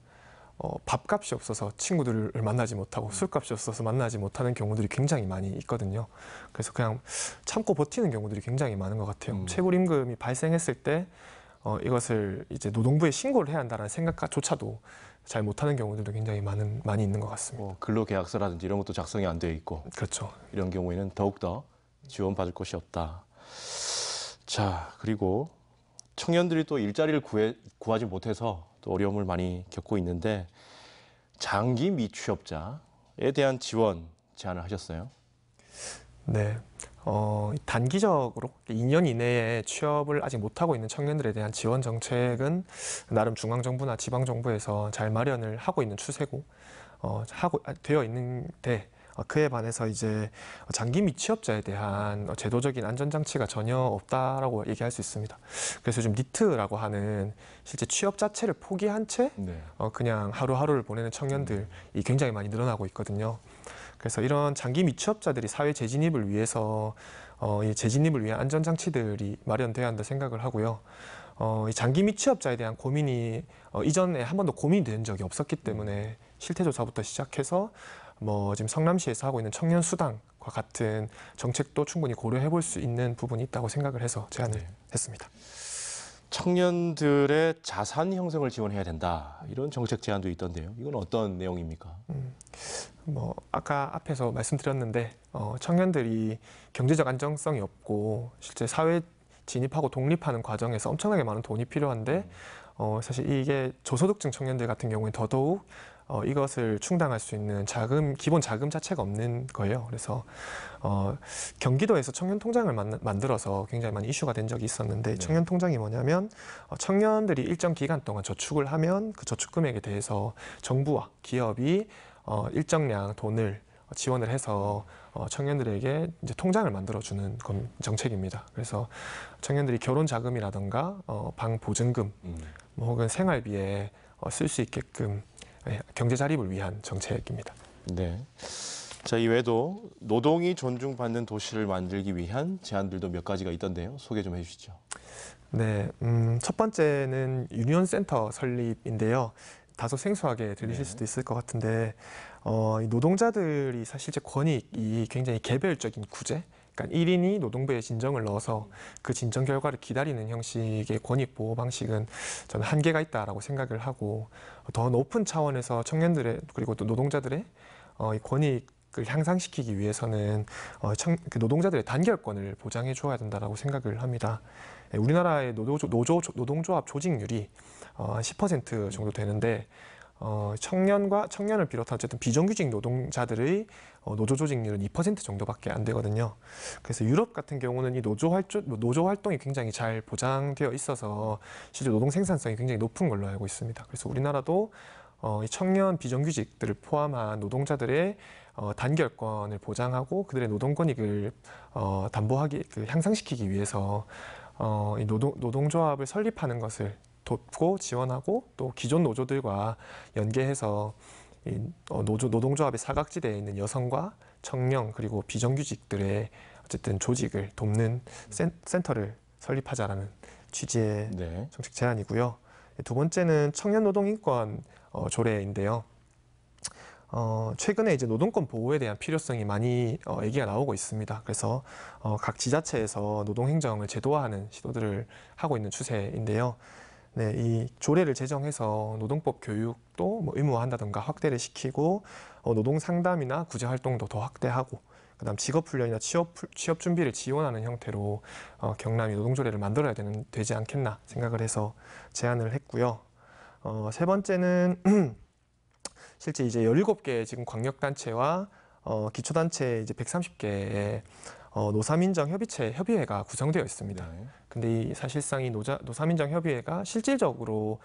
밥값이 없어서 친구들을 만나지 못하고 술값이 없어서 만나지 못하는 경우들이 굉장히 많이 있거든요. 그래서 그냥 참고 버티는 경우들이 굉장히 많은 것 같아요. 체불임금이 발생했을 때 이것을 이제 노동부에 신고를 해야 한다는 생각조차도 잘 못하는 경우들도 굉장히 많이 있는 것 같습니다. 뭐 근로계약서라든지 이런 것도 작성이 안 되어 있고 그렇죠. 이런 경우에는 더욱더 지원받을 곳이 없다. 자, 그리고 청년들이 또 일자리를 구하지 못해서 또 어려움을 많이 겪고 있는데 장기 미취업자에 대한 지원 제안을 하셨어요. 네. 단기적으로 2년 이내에 취업을 아직 못하고 있는 청년들에 대한 지원 정책은 나름 중앙정부나 지방정부에서 잘 마련을 하고 있는 추세고, 되어 있는데, 그에 반해서 이제 장기 미취업자에 대한 제도적인 안전장치가 전혀 없다라고 얘기할 수 있습니다. 그래서 요즘 니트라고 하는 실제 취업 자체를 포기한 채 그냥 하루하루를 보내는 청년들이 굉장히 많이 늘어나고 있거든요. 그래서 이런 장기 미취업자들이 사회 재진입을 위해서 이 재진입을 위한 안전장치들이 마련돼야 한다 생각을 하고요. 이 장기 미취업자에 대한 고민이 이전에 한 번도 고민이 된 적이 없었기 때문에 실태조사부터 시작해서 뭐 지금 성남시에서 하고 있는 청년 수당과 같은 정책도 충분히 고려해 볼 수 있는 부분이 있다고 생각을 해서 제안을 했습니다. 청년들의 자산 형성을 지원해야 된다. 이런 정책 제안도 있던데요. 이건 어떤 내용입니까? 뭐 아까 앞에서 말씀드렸는데 청년들이 경제적 안정성이 없고 실제 사회 진입하고 독립하는 과정에서 엄청나게 많은 돈이 필요한데 사실 이게 저소득층 청년들 같은 경우에 더더욱 이것을 충당할 수 있는 기본 자금 자체가 없는 거예요. 그래서 경기도에서 청년 통장을 만들어서 굉장히 많이 이슈가 된 적이 있었는데 청년 통장이 뭐냐면 청년들이 일정 기간 동안 저축을 하면 그 저축 금액에 대해서 정부와 기업이 일정량 돈을 지원을 해서 청년들에게 이제 통장을 만들어주는 정책입니다. 그래서 청년들이 결혼 자금이라든가 방 보증금 뭐 혹은 생활비에 쓸 수 있게끔 경제 자립을 위한 정책입니다. 네. 자, 이외에도 노동이 존중받는 도시를 만들기 위한 제안들도 몇 가지가 있던데요. 소개 좀 해주시죠. 네, 첫 번째는 유니온 센터 설립인데요. 다소 생소하게 들리실 수도 있을 것 같은데 이 노동자들이 실제 권익이 굉장히 개별적인 구제, 그러니까 1인이 노동부에 진정을 넣어서 그 진정 결과를 기다리는 형식의 권익 보호 방식은 저는 한계가 있다라고 생각을 하고 더 높은 차원에서 청년들의 그리고 또 노동자들의 이 권익을 향상시키기 위해서는 그 노동자들의 단결권을 보장해 줘야 된다라고 생각을 합니다. 우리나라의 노동조합 조직률이 한 10% 정도 되는데 청년을 비롯한 어쨌든 비정규직 노동자들의 노조 조직률은 2% 정도밖에 안 되거든요. 그래서 유럽 같은 경우는 이 노조 활동이 굉장히 잘 보장되어 있어서 실제 노동 생산성이 굉장히 높은 걸로 알고 있습니다. 그래서 우리나라도 이 청년 비정규직들을 포함한 노동자들의 단결권을 보장하고 그들의 노동 권익을 향상시키기 위해서 이 노동조합을 설립하는 것을 돕고 지원하고 또 기존 노조들과 연계해서 이 노동조합의 사각지대에 있는 여성과 청년 그리고 비정규직들의 어쨌든 조직을 돕는 센터를 설립하자라는 취지의 정책 제안이고요. 두 번째는 청년 노동 인권 조례인데요. 최근에 이제 노동권 보호에 대한 필요성이 많이 얘기가 나오고 있습니다. 그래서 각 지자체에서 노동행정을 제도화하는 시도들을 하고 있는 추세인데요. 네, 이 조례를 제정해서 노동법 교육도 뭐 의무화한다든가 확대를 시키고 노동 상담이나 구제 활동도 더 확대하고 그다음 직업 훈련이나 취업 준비를 지원하는 형태로 경남이 노동조례를 만들어야 되지 않겠나 생각을 해서 제안을 했고요. 세 번째는 실제 이제 17개 지금 광역단체와 기초단체 이제 130개의 노사민정 협의회가 구성되어 있습니다. 근데 이 사실상 이 노사민정 협의회가 실질적으로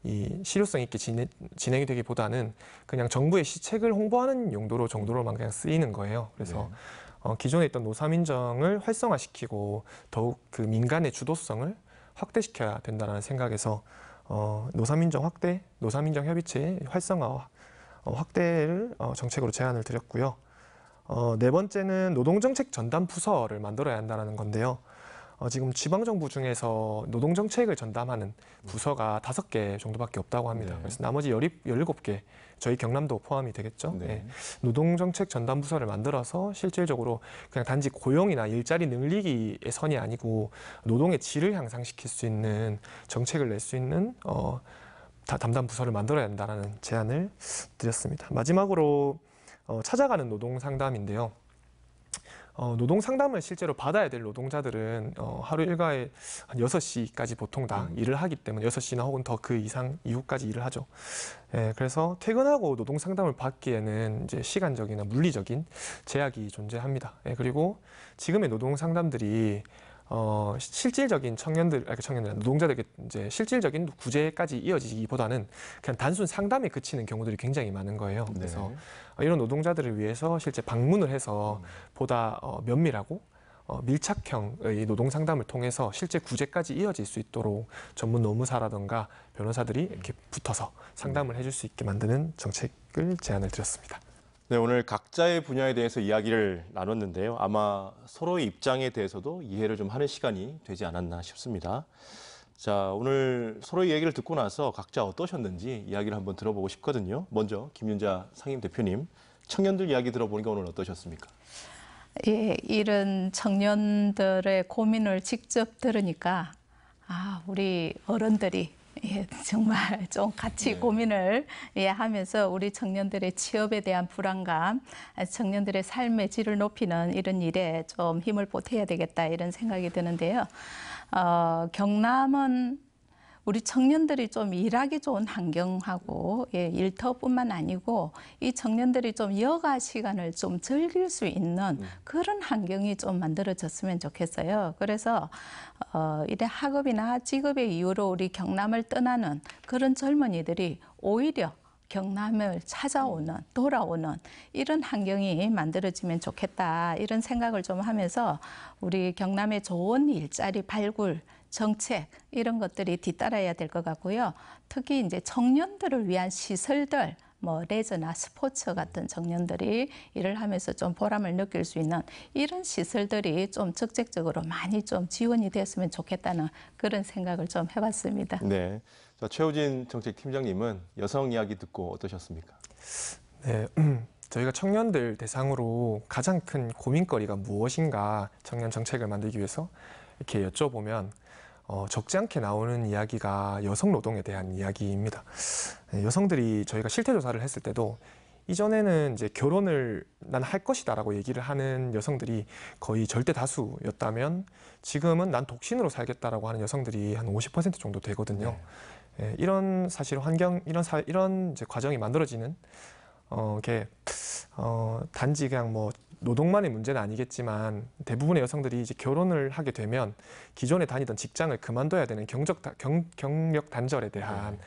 이 실효성 있게 진행이 되기보다는 그냥 정부의 시책을 홍보하는 정도로만 그냥 쓰이는 거예요. 그래서 기존에 있던 노사민정을 활성화시키고 더욱 그 민간의 주도성을 확대시켜야 된다는 생각에서 노사민정 협의체의 활성화 확대를 정책으로 제안을 드렸고요. 네 번째는 노동정책 전담 부서를 만들어야 한다는 건데요. 지금 지방정부 중에서 노동정책을 전담하는 부서가 5개 정도밖에 없다고 합니다. 네. 그래서 나머지 17개, 저희 경남도 포함이 되겠죠. 네. 네. 노동정책 전담 부서를 만들어서 실질적으로 그냥 단지 고용이나 일자리 늘리기의 선이 아니고 노동의 질을 향상시킬 수 있는 정책을 낼 수 있는 담당 부서를 만들어야 한다는 제안을 드렸습니다. 마지막으로 찾아가는 노동 상담인데요. 노동 상담을 실제로 받아야 될 노동자들은 하루 일과에 한 6시까지 보통 다 일을 하기 때문에 6시나 혹은 더 그 이후까지 일을 하죠. 예, 그래서 퇴근하고 노동 상담을 받기에는 이제 시간적이나 물리적인 제약이 존재합니다. 예, 그리고 지금의 노동 상담들이 실질적인 노동자들에게 이제 실질적인 구제까지 이어지기보다는 그냥 단순 상담에 그치는 경우들이 굉장히 많은 거예요. 그래서 이런 노동자들을 위해서 실제 방문을 해서 보다 면밀하고 밀착형의 노동 상담을 통해서 실제 구제까지 이어질 수 있도록 전문 노무사라든가 변호사들이 이렇게 붙어서 상담을 해줄 수 있게 만드는 정책을 제안을 드렸습니다. 네, 오늘 각자의 분야에 대해서 이야기를 나눴는데요. 아마 서로의 입장에 대해서도 이해를 좀 하는 시간이 되지 않았나 싶습니다. 자, 오늘 서로의 얘기를 듣고 나서 각자 어떠셨는지 이야기를 한번 들어보고 싶거든요. 먼저 김윤자 상임대표님, 청년들 이야기 들어보니까 오늘 어떠셨습니까? 예, 이런 청년들의 고민을 직접 들으니까 우리 어른들이 정말 좀 같이 고민을 하면서 우리 청년들의 취업에 대한 불안감, 청년들의 삶의 질을 높이는 이런 일에 좀 힘을 보태야 되겠다 이런 생각이 드는데요. 경남은 우리 청년들이 좀 일하기 좋은 환경하고 일터뿐만 아니고 이 청년들이 좀 여가 시간을 좀 즐길 수 있는 그런 환경이 좀 만들어졌으면 좋겠어요. 그래서 이래 학업이나 직업의 이유로 우리 경남을 떠나는 그런 젊은이들이 오히려 경남을 돌아오는 이런 환경이 만들어지면 좋겠다 이런 생각을 좀 하면서 우리 경남의 좋은 일자리 발굴 정책 이런 것들이 뒤따라야 될 것 같고요. 특히 이제 청년들을 위한 시설들, 레저나 스포츠 같은 청년들이 일을 하면서 좀 보람을 느낄 수 있는 이런 시설들이 좀 적극적으로 많이 좀 지원이 됐으면 좋겠다는 그런 생각을 좀 해봤습니다. 네, 자, 최우진 정책팀장님은 여성 이야기 듣고 어떠셨습니까? 네, 저희가 청년들 대상으로 가장 큰 고민거리가 무엇인가 청년 정책을 만들기 위해서 이렇게 여쭤보면 적지 않게 나오는 이야기가 여성 노동에 대한 이야기입니다. 여성들이 저희가 실태조사를 했을 때도 이전에는 이제 결혼을 난 할 것이다라고 얘기를 하는 여성들이 거의 절대 다수였다면 지금은 난 독신으로 살겠다라고 하는 여성들이 한 50% 정도 되거든요. 네. 이런 사실 환경, 이런 이제 과정이 만들어지는 게 단지 그냥 노동만의 문제는 아니겠지만 대부분의 여성들이 이제 결혼을 하게 되면 기존에 다니던 직장을 그만둬야 되는 경력 단절에 대한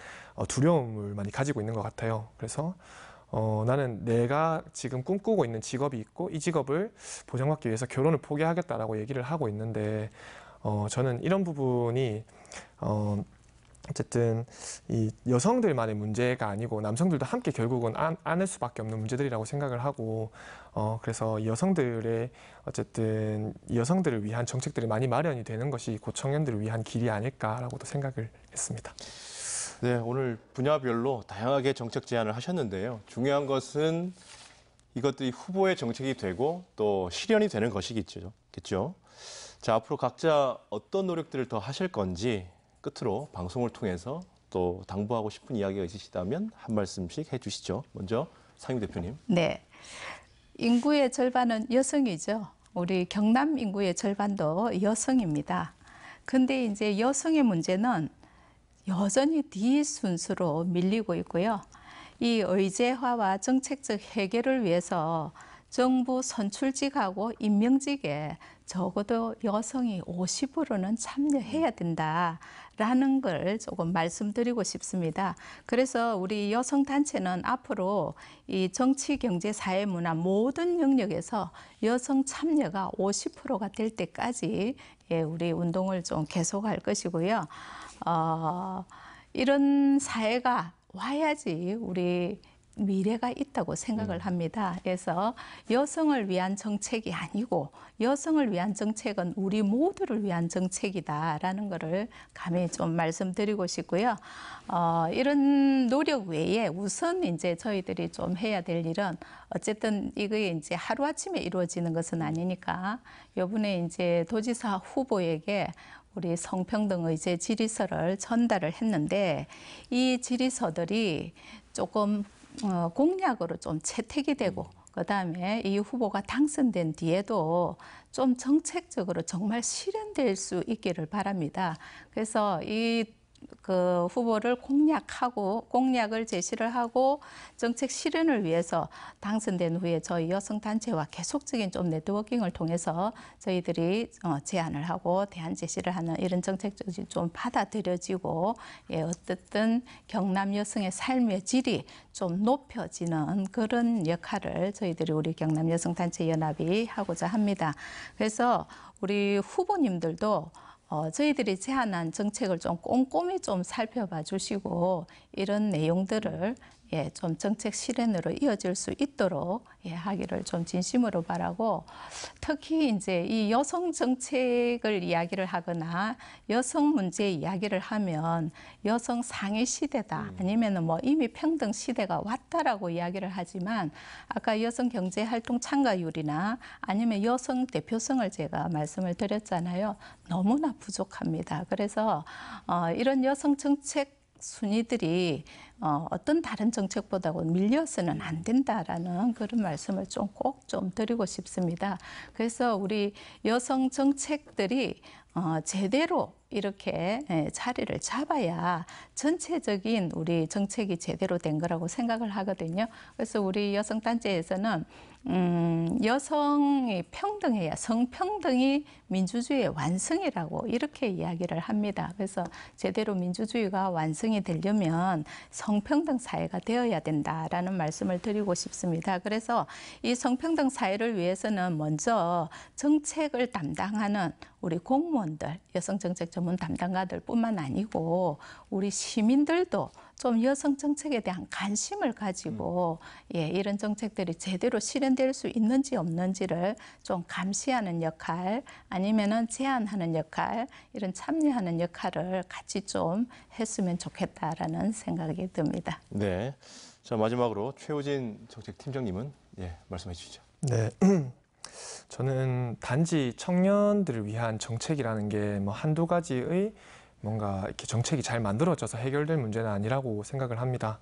두려움을 많이 가지고 있는 것 같아요. 그래서 나는 내가 지금 꿈꾸고 있는 직업이 있고 이 직업을 보장받기 위해서 결혼을 포기하겠다라고 얘기를 하고 있는데 저는 이런 부분이 어쨌든 이 여성들만의 문제가 아니고 남성들도 함께 결국은 안을 수밖에 없는 문제들이라고 생각을 하고 그래서 여성들의 어쨌든 여성들을 위한 정책들이 많이 마련이 되는 것이 곧 청년들을 위한 길이 아닐까라고도 생각을 했습니다. 네, 오늘 분야별로 다양하게 정책 제안을 하셨는데요. 중요한 것은 이것들이 후보의 정책이 되고 또 실현이 되는 것이겠죠. 자, 앞으로 각자 어떤 노력들을 더 하실 건지 끝으로 방송을 통해서 또 당부하고 싶은 이야기가 있으시다면 한 말씀씩 해주시죠. 먼저 상임 대표님. 네, 인구의 절반은 여성이죠. 우리 경남 인구의 절반도 여성입니다. 근데 이제 여성의 문제는 여전히 뒤순수로 밀리고 있고요. 이 의제화와 정책적 해결을 위해서 정부 선출직하고 임명직에 적어도 여성이 50%는 참여해야 된다라는 걸 조금 말씀드리고 싶습니다. 그래서 우리 여성단체는 앞으로 이 정치, 경제, 사회, 문화 모든 영역에서 여성 참여가 50%가 될 때까지 우리 운동을 좀 계속할 것이고요. 이런 사회가 와야지 우리 미래가 있다고 생각을 합니다. 그래서 여성을 위한 정책이 아니고 여성을 위한 정책은 우리 모두를 위한 정책이다라는 것을 감히 좀 말씀드리고 싶고요. 이런 노력 외에 우선 이제 저희들이 좀 해야 될 일은 어쨌든 이게 이제 하루아침에 이루어지는 것은 아니니까 이번에 이제 도지사 후보에게 우리 성평등 의제 질의서를 전달을 했는데 이 질의서들이 조금 공약으로 좀 채택이 되고 그다음에 이 후보가 당선된 뒤에도 좀 정책적으로 정말 실현될 수 있기를 바랍니다. 그래서 이 후보를 공약을 제시를 하고 정책 실현을 위해서 당선된 후에 저희 여성단체와 계속적인 좀 네트워킹을 통해서 저희들이 제안을 하고 대안 제시를 하는 이런 정책들이 좀 받아들여지고 어쨌든 경남 여성의 삶의 질이 좀 높여지는 그런 역할을 저희들이 우리 경남 여성단체연합이 하고자 합니다. 그래서 우리 후보님들도 저희들이 제안한 정책을 좀 꼼꼼히 좀 살펴봐 주시고 이런 내용들을 좀 정책 실현으로 이어질 수 있도록 하기를 좀 진심으로 바라고 특히 이제 이 여성 정책을 이야기를 하거나 여성 문제 이야기를 하면 여성 상위 시대다 아니면은 뭐 이미 평등 시대가 왔다라고 이야기를 하지만 아까 여성 경제 활동 참가율이나 아니면 여성 대표성을 제가 말씀을 드렸잖아요. 너무나 부족합니다. 그래서 이런 여성 정책 순위들이 어떤 다른 정책보다도 밀려서는 안 된다라는 그런 말씀을 좀 꼭 좀 드리고 싶습니다. 그래서 우리 여성 정책들이 제대로 이렇게 자리를 잡아야 전체적인 우리 정책이 제대로 된 거라고 생각을 하거든요. 그래서 우리 여성단체에서는 여성이 평등해야 성평등이 민주주의의 완성이라고 이렇게 이야기를 합니다. 그래서 제대로 민주주의가 완성이 되려면 성평등 사회가 되어야 된다라는 말씀을 드리고 싶습니다. 그래서 이 성평등 사회를 위해서는 먼저 정책을 담당하는 우리 공무원들, 여성정책 전문 담당가들 뿐만 아니고 우리 시민들도 좀 여성 정책에 대한 관심을 가지고 이런 정책들이 제대로 실현될 수 있는지 없는지를 좀 감시하는 역할 아니면은 제안하는 역할 이런 참여하는 역할을 같이 좀 했으면 좋겠다라는 생각이 듭니다. 네. 자, 마지막으로 최우진 정책팀장님은 말씀해 주시죠. 네. 저는 단지 청년들을 위한 정책이라는 게 뭐 한두 가지의 뭔가 이렇게 정책이 잘 만들어져서 해결될 문제는 아니라고 생각을 합니다.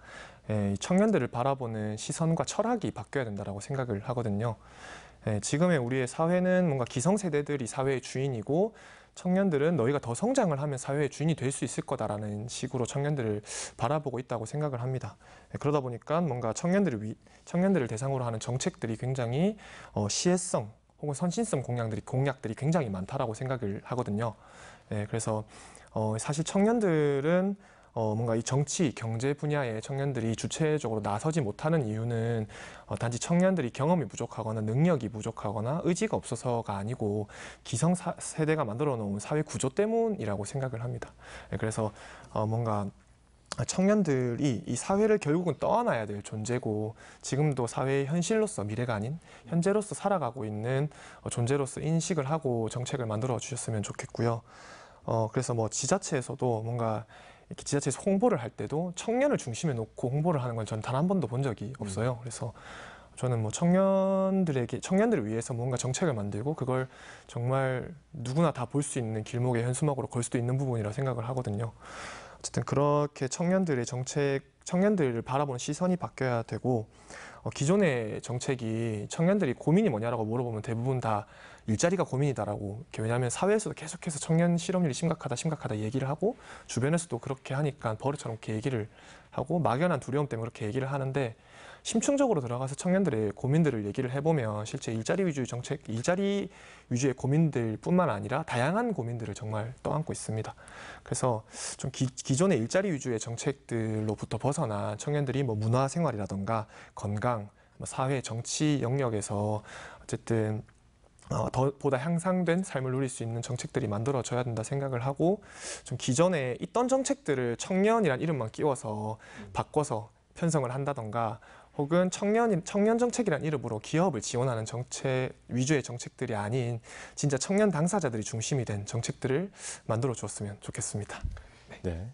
청년들을 바라보는 시선과 철학이 바뀌어야 된다고 생각을 하거든요. 지금의 우리의 사회는 뭔가 기성세대들이 사회의 주인이고 청년들은 너희가 더 성장을 하면 사회의 주인이 될 수 있을 거다라는 식으로 청년들을 바라보고 있다고 생각을 합니다. 그러다 보니까 뭔가 청년들을 대상으로 하는 정책들이 굉장히 시혜성 혹은 선진성 공약들이 굉장히 많다라고 생각을 하거든요. 그래서 사실 청년들은 뭔가 이 정치, 경제 분야에 청년들이 주체적으로 나서지 못하는 이유는 단지 청년들이 경험이 부족하거나 능력이 부족하거나 의지가 없어서가 아니고 기성세대가 만들어 놓은 사회 구조 때문이라고 생각을 합니다. 그래서 뭔가 청년들이 이 사회를 결국은 떠안아야 될 존재고 지금도 사회의 현실로서 미래가 아닌 현재로서 살아가고 있는 존재로서 인식을 하고 정책을 만들어 주셨으면 좋겠고요. 그래서 뭐 지자체에서도 뭔가 이렇게 지자체에서 홍보를 할 때도 청년을 중심에 놓고 홍보를 하는 건 저는 단 한 번도 본 적이 없어요. 그래서 저는 뭐 청년들을 위해서 뭔가 정책을 만들고 그걸 정말 누구나 다 볼 수 있는 길목의 현수막으로 걸 수도 있는 부분이라고 생각을 하거든요. 어쨌든 그렇게 청년들을 바라보는 시선이 바뀌어야 되고 기존의 정책이 청년들이 고민이 뭐냐라고 물어보면 대부분 다 일자리가 고민이다라고. 왜냐하면 사회에서도 계속해서 청년 실업률이 심각하다 얘기를 하고 주변에서도 그렇게 하니까 버릇처럼 그렇게 얘기를 하고 막연한 두려움 때문에 그렇게 얘기를 하는데 심층적으로 들어가서 청년들의 고민들을 얘기를 해보면 실제 일자리 위주의 고민들뿐만 아니라 다양한 고민들을 정말 떠안고 있습니다. 그래서 좀 기존의 일자리 위주의 정책들로부터 벗어나 청년들이 뭐 문화생활이라던가 건강, 사회, 정치 영역에서 어쨌든 보다 향상된 삶을 누릴 수 있는 정책들이 만들어져야 된다 생각을 하고 좀 기존에 있던 정책들을 청년이란 이름만 끼워서 바꿔서 편성을 한다던가 혹은 청년 정책이라는 이름으로 기업을 지원하는 정책 위주의 정책들이 아닌 진짜 청년 당사자들이 중심이 된 정책들을 만들어 주었으면 좋겠습니다. 네.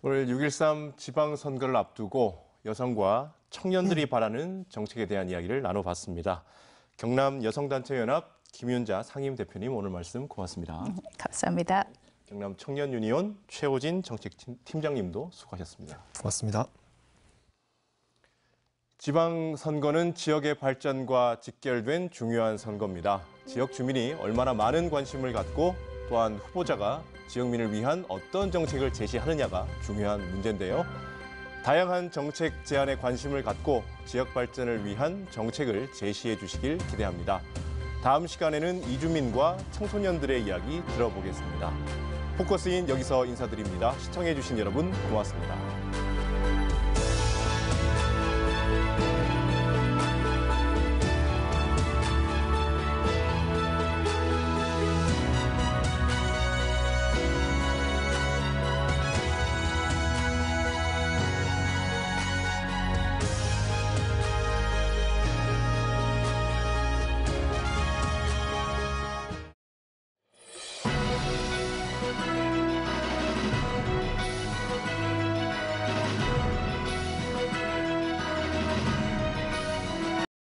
오늘 6.13 지방선거를 앞두고 여성과 청년들이 바라는 정책에 대한 이야기를 나눠봤습니다. 경남 여성단체연합 김윤자 상임대표님 오늘 말씀 고맙습니다. 감사합니다. 경남 청년유니온 최호진 정책팀장님도 수고하셨습니다. 고맙습니다. 지방선거는 지역의 발전과 직결된 중요한 선거입니다. 지역 주민이 얼마나 많은 관심을 갖고 또한 후보자가 지역민을 위한 어떤 정책을 제시하느냐가 중요한 문제인데요. 다양한 정책 제안에 관심을 갖고 지역 발전을 위한 정책을 제시해 주시길 기대합니다. 다음 시간에는 이주민과 청소년들의 이야기 들어보겠습니다. 포커스인 여기서 인사드립니다. 시청해 주신 여러분 고맙습니다.